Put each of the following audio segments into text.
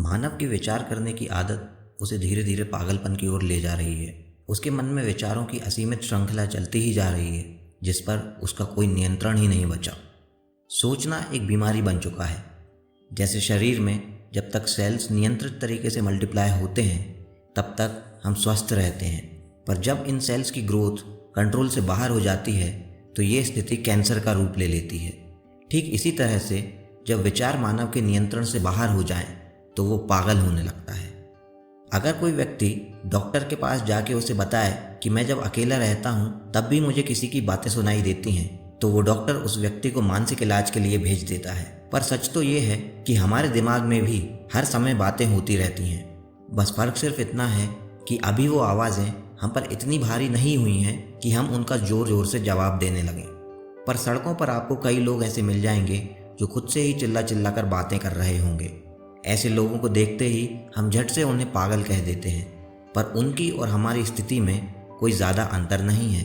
मानव की विचार करने की आदत उसे धीरे धीरे पागलपन की ओर ले जा रही है। उसके मन में विचारों की असीमित श्रृंखला चलती ही जा रही है, जिस पर उसका कोई नियंत्रण ही नहीं बचा। सोचना एक बीमारी बन चुका है। जैसे शरीर में जब तक सेल्स नियंत्रित तरीके से मल्टीप्लाई होते हैं तब तक हम स्वस्थ रहते हैं, पर जब इन सेल्स की ग्रोथ कंट्रोल से बाहर हो जाती है तो ये स्थिति कैंसर का रूप ले लेती है। ठीक इसी तरह से जब विचार मानव के नियंत्रण से बाहर हो जाएं तो वो पागल होने लगता है। अगर कोई व्यक्ति डॉक्टर के पास जाके उसे बताए कि मैं जब अकेला रहता हूँ तब भी मुझे किसी की बातें सुनाई देती हैं, तो वो डॉक्टर उस व्यक्ति को मानसिक इलाज के लिए भेज देता है। पर सच तो ये है कि हमारे दिमाग में भी हर समय बातें होती रहती हैं। बस फर्क सिर्फ इतना है कि अभी वो आवाज़ें हम पर इतनी भारी नहीं हुई हैं कि हम उनका जोर जोर से जवाब देने लगें। पर सड़कों पर आपको कई लोग ऐसे मिल जाएंगे जो खुद से ही चिल्ला चिल्ला कर बातें कर रहे होंगे। ऐसे लोगों को देखते ही हम झट से उन्हें पागल कह देते हैं, पर उनकी और हमारी स्थिति में कोई ज़्यादा अंतर नहीं है।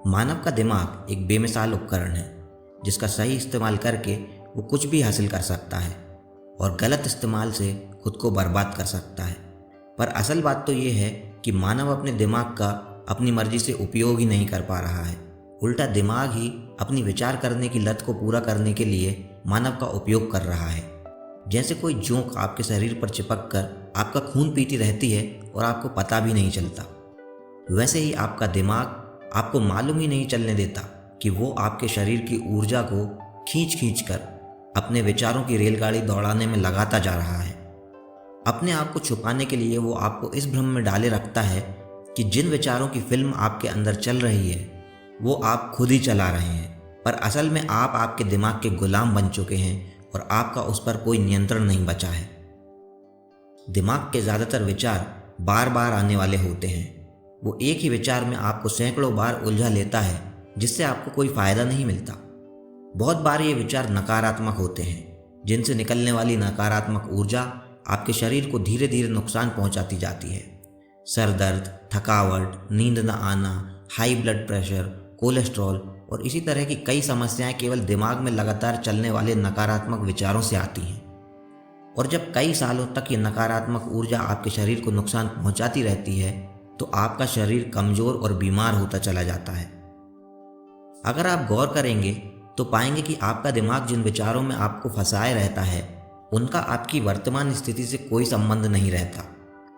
मानव का दिमाग एक बेमिसाल उपकरण है जिसका सही इस्तेमाल करके वो कुछ भी हासिल कर सकता है और गलत इस्तेमाल से खुद को बर्बाद कर सकता है। पर असल बात तो ये है कि मानव अपने दिमाग का अपनी मर्जी से उपयोग ही नहीं कर पा रहा है। उल्टा दिमाग ही अपनी विचार करने की लत को पूरा करने के लिए मानव का उपयोग कर रहा है। जैसे कोई जोंक आपके शरीर पर चिपक कर आपका खून पीती रहती है और आपको पता भी नहीं चलता, वैसे ही आपका दिमाग आपको मालूम ही नहीं चलने देता कि वो आपके शरीर की ऊर्जा को खींच खींच कर अपने विचारों की रेलगाड़ी दौड़ाने में लगाता जा रहा है। अपने आप को छुपाने के लिए वो आपको इस भ्रम में डाले रखता है कि जिन विचारों की फिल्म आपके अंदर चल रही है वो आप खुद ही चला रहे हैं, पर असल में आप आपके दिमाग के गुलाम बन चुके हैं और आपका उस पर कोई नियंत्रण नहीं बचा है। दिमाग के ज़्यादातर विचार बार बार आने वाले होते हैं। वो एक ही विचार में आपको सैकड़ों बार उलझा लेता है, जिससे आपको कोई फ़ायदा नहीं मिलता। बहुत बार ये विचार नकारात्मक होते हैं, जिनसे निकलने वाली नकारात्मक ऊर्जा आपके शरीर को धीरे धीरे नुकसान पहुंचाती जाती है। सर दर्द, थकावट, नींद न आना, हाई ब्लड प्रेशर, कोलेस्ट्रॉल और इसी तरह की कई समस्याएं केवल दिमाग में लगातार चलने वाले नकारात्मक विचारों से आती हैं। और जब कई सालों तक ये नकारात्मक ऊर्जा आपके शरीर को नुकसान पहुंचाती रहती है तो आपका शरीर कमज़ोर और बीमार होता चला जाता है। अगर आप गौर करेंगे तो पाएंगे कि आपका दिमाग जिन विचारों में आपको फंसाए रहता है उनका आपकी वर्तमान स्थिति से कोई संबंध नहीं रहता।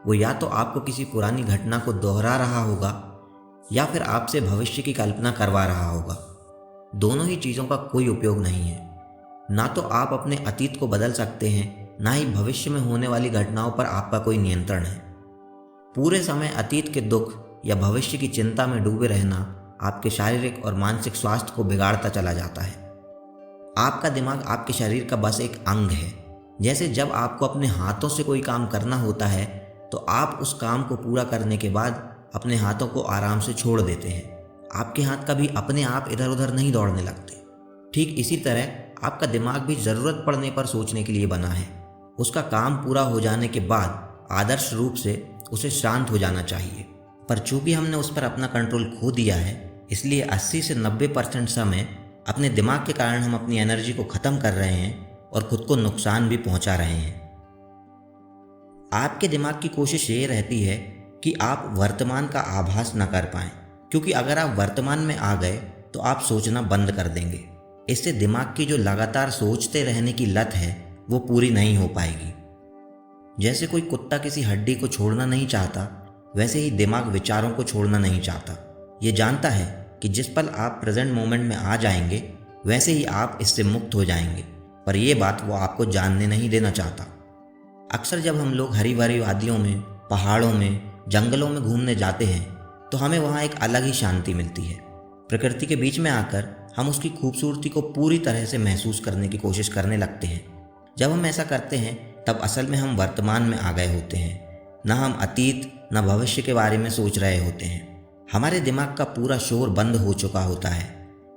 वो या तो आपको किसी पुरानी घटना को दोहरा रहा होगा या फिर आपसे भविष्य की कल्पना करवा रहा होगा। दोनों ही चीज़ों का कोई उपयोग नहीं है। ना तो आप अपने अतीत को बदल सकते हैं, ना ही भविष्य में होने वाली घटनाओं पर आपका कोई नियंत्रण है। पूरे समय अतीत के दुख या भविष्य की चिंता में डूबे रहना आपके शारीरिक और मानसिक स्वास्थ्य को बिगाड़ता चला जाता है। आपका दिमाग आपके शरीर का बस एक अंग है। जैसे जब आपको अपने हाथों से कोई काम करना होता है तो आप उस काम को पूरा करने के बाद अपने हाथों को आराम से छोड़ देते हैं। आपके हाथ कभी अपने आप इधर उधर नहीं दौड़ने लगते। ठीक इसी तरह आपका दिमाग भी ज़रूरत पड़ने पर सोचने के लिए बना है। उसका काम पूरा हो जाने के बाद आदर्श रूप से उसे शांत हो जाना चाहिए, पर चूंकि हमने उस पर अपना कंट्रोल खो दिया है इसलिए 80 से 90% समय अपने दिमाग के कारण हम अपनी एनर्जी को ख़त्म कर रहे हैं और खुद को नुकसान भी पहुंचा रहे हैं। आपके दिमाग की कोशिश ये रहती है कि आप वर्तमान का आभास न कर पाएं, क्योंकि अगर आप वर्तमान में आ गए तो आप सोचना बंद कर देंगे। इससे दिमाग की जो लगातार सोचते रहने की लत है वो पूरी नहीं हो पाएगी। जैसे कोई कुत्ता किसी हड्डी को छोड़ना नहीं चाहता, वैसे ही दिमाग विचारों को छोड़ना नहीं चाहता। ये जानता है कि जिस पल आप प्रेजेंट मोमेंट में आ जाएंगे वैसे ही आप इससे मुक्त हो जाएंगे, पर यह बात वो आपको जानने नहीं देना चाहता। अक्सर जब हम लोग हरी भरी वादियों में, पहाड़ों में, जंगलों में घूमने जाते हैं तो हमें वहाँ एक अलग ही शांति मिलती है। प्रकृति के बीच में आकर हम उसकी खूबसूरती को पूरी तरह से महसूस करने की कोशिश करने लगते हैं। जब हम ऐसा करते हैं तब असल में हम वर्तमान में आ गए होते हैं। न हम अतीत न भविष्य के बारे में सोच रहे होते हैं। हमारे दिमाग का पूरा शोर बंद हो चुका होता है,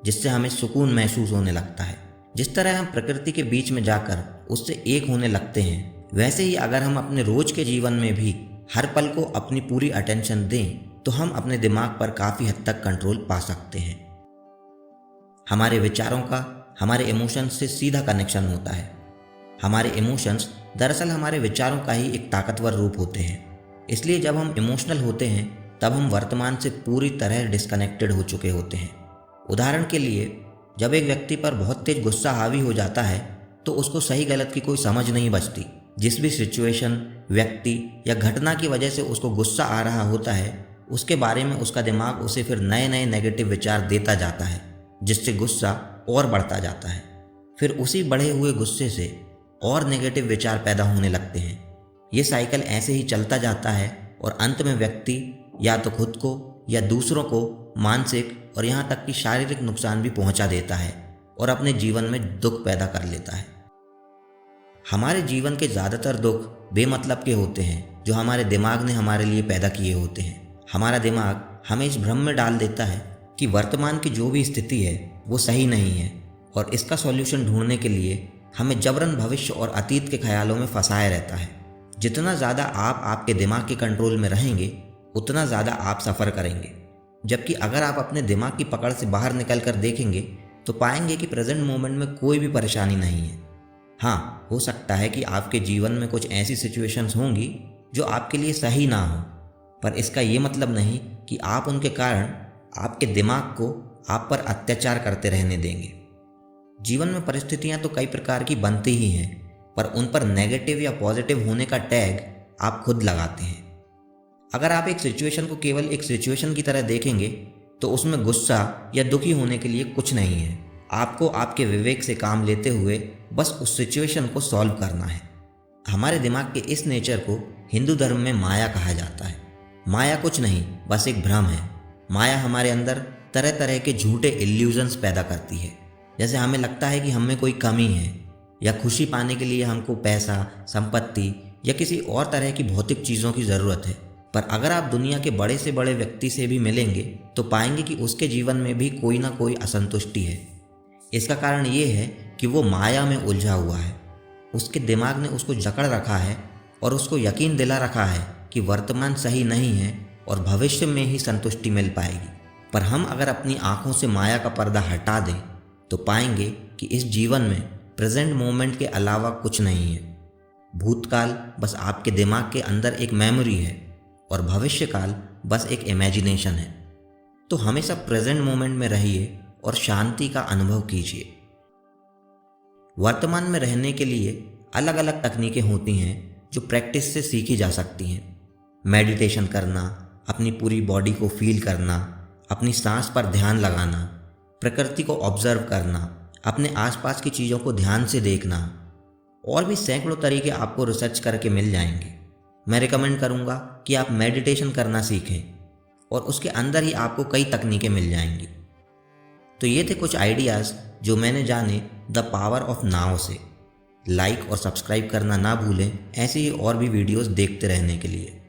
जिससे हमें सुकून महसूस होने लगता है। जिस तरह हम प्रकृति के बीच में जाकर उससे एक होने लगते हैं, वैसे ही अगर हम अपने रोज के जीवन में भी हर पल को अपनी पूरी अटेंशन दें तो हम अपने दिमाग पर काफ़ी हद तक कंट्रोल पा सकते हैं। हमारे विचारों का हमारे इमोशंस से सीधा कनेक्शन होता है। हमारे इमोशंस दरअसल हमारे विचारों का ही एक ताकतवर रूप होते हैं। इसलिए जब हम इमोशनल होते हैं तब हम वर्तमान से पूरी तरह डिस्कनेक्टेड हो चुके होते हैं। उदाहरण के लिए, जब एक व्यक्ति पर बहुत तेज गुस्सा हावी हो जाता है तो उसको सही गलत की कोई समझ नहीं बचती। जिस भी सिचुएशन, व्यक्ति या घटना की वजह से उसको गुस्सा आ रहा होता है, उसके बारे में उसका दिमाग उसे फिर नए नए नेगेटिव विचार देता जाता है, जिससे गुस्सा और बढ़ता जाता है। फिर उसी बढ़े हुए गुस्से से और नेगेटिव विचार पैदा होने लगते हैं। ये साइकिल ऐसे ही चलता जाता है और अंत में व्यक्ति या तो खुद को या दूसरों को मानसिक और यहाँ तक कि शारीरिक नुकसान भी पहुँचा देता है और अपने जीवन में दुख पैदा कर लेता है। हमारे जीवन के ज़्यादातर दुख बेमतलब के होते हैं जो हमारे दिमाग ने हमारे लिए पैदा किए होते हैं। हमारा दिमाग हमें इस भ्रम में डाल देता है कि वर्तमान की जो भी स्थिति है वो सही नहीं है और इसका सॉल्यूशन ढूंढने के लिए हमें जबरन भविष्य और अतीत के ख्यालों में फंसाए रहता है। जितना ज़्यादा आप आपके दिमाग के कंट्रोल में रहेंगे उतना ज़्यादा आप सफ़र करेंगे। जबकि अगर आप अपने दिमाग की पकड़ से बाहर निकल कर देखेंगे तो पाएंगे कि प्रेजेंट मोमेंट में कोई भी परेशानी नहीं है। हाँ, हो सकता है कि आपके जीवन में कुछ ऐसी सिचुएशंस होंगी जो आपके लिए सही ना हो, पर इसका ये मतलब नहीं कि आप उनके कारण आपके दिमाग को आप पर अत्याचार करते रहने देंगे। जीवन में परिस्थितियां तो कई प्रकार की बनती ही हैं, पर उन पर नेगेटिव या पॉजिटिव होने का टैग आप खुद लगाते हैं। अगर आप एक सिचुएशन को केवल एक सिचुएशन की तरह देखेंगे तो उसमें गुस्सा या दुखी होने के लिए कुछ नहीं है। आपको आपके विवेक से काम लेते हुए बस उस सिचुएशन को सॉल्व करना है। हमारे दिमाग के इस नेचर को हिंदू धर्म में माया कहा जाता है। माया कुछ नहीं, बस एक भ्रम है। माया हमारे अंदर तरह तरह के झूठे इल्यूजन्स पैदा करती है। जैसे हमें लगता है कि हम में कोई कमी है या खुशी पाने के लिए हमको पैसा, संपत्ति या किसी और तरह की भौतिक चीज़ों की ज़रूरत है। पर अगर आप दुनिया के बड़े से बड़े व्यक्ति से भी मिलेंगे तो पाएंगे कि उसके जीवन में भी कोई ना कोई असंतुष्टि है। इसका कारण ये है कि वो माया में उलझा हुआ है। उसके दिमाग ने उसको जकड़ रखा है और उसको यकीन दिला रखा है कि वर्तमान सही नहीं है और भविष्य में ही संतुष्टि मिल पाएगी। पर हम अगर अपनी आंखों से माया का पर्दा हटा दें तो पाएंगे कि इस जीवन में प्रेजेंट मोमेंट के अलावा कुछ नहीं है। भूतकाल बस आपके दिमाग के अंदर एक मेमोरी है और भविष्यकाल बस एक इमेजिनेशन है। तो हमेशा प्रेजेंट मोमेंट में रहिए और शांति का अनुभव कीजिए। वर्तमान में रहने के लिए अलग अलग तकनीकें होती हैं जो प्रैक्टिस से सीखी जा सकती हैं। मेडिटेशन करना, अपनी पूरी बॉडी को फील करना, अपनी सांस पर ध्यान लगाना, प्रकृति को ऑब्जर्व करना, अपने आसपास की चीज़ों को ध्यान से देखना, और भी सैकड़ों तरीके आपको रिसर्च करके मिल जाएंगे। मैं रिकमेंड करूँगा कि आप मेडिटेशन करना सीखें और उसके अंदर ही आपको कई तकनीकें मिल जाएंगी। तो ये थे कुछ आइडियाज़ जो मैंने जाने द पावर ऑफ नाउ से। लाइक और सब्सक्राइब करना ना भूलें ऐसे ही और भी वीडियोस देखते रहने के लिए।